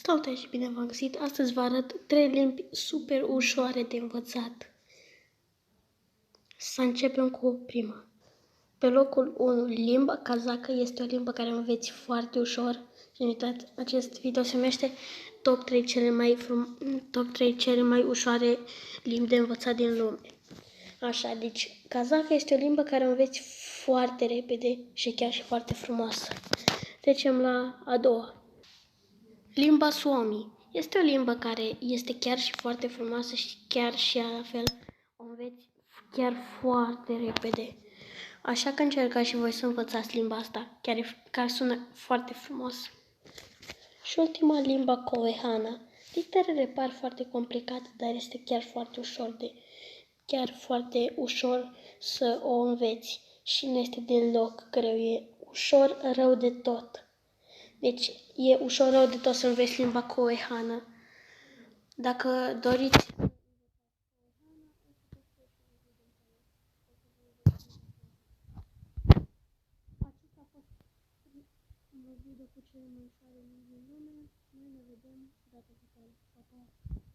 Salutare și bine v-am găsit! Astăzi vă arăt 3 limbi super ușoare de învățat. Să începem cu prima. Pe locul 1, limba kazacă este o limbă care înveți foarte ușor. Și uitați, acest video se numește Top 3 cele mai ușoare limbi de învățat din lume. Așa, deci kazacă este o limbă care înveți foarte repede și chiar și foarte frumoasă. Trecem la a doua. Limba Suomi este o limbă care este chiar și foarte frumoasă și chiar și ea la fel o înveți chiar foarte repede. Așa că încercați și voi să învățați limba asta, care sună foarte frumos. Și ultima, limba Koehana. Literele par foarte complicate, dar este chiar foarte ușor să o înveți și nu este deloc greu, e ușor rău de tot. Deci e ușor rău de tot să înveți limba Koehana. Dacă doriți acesta a fost un video cu cele mai ușoare limbi din lume. Noi ne vedem data viitoare. Pa, pa!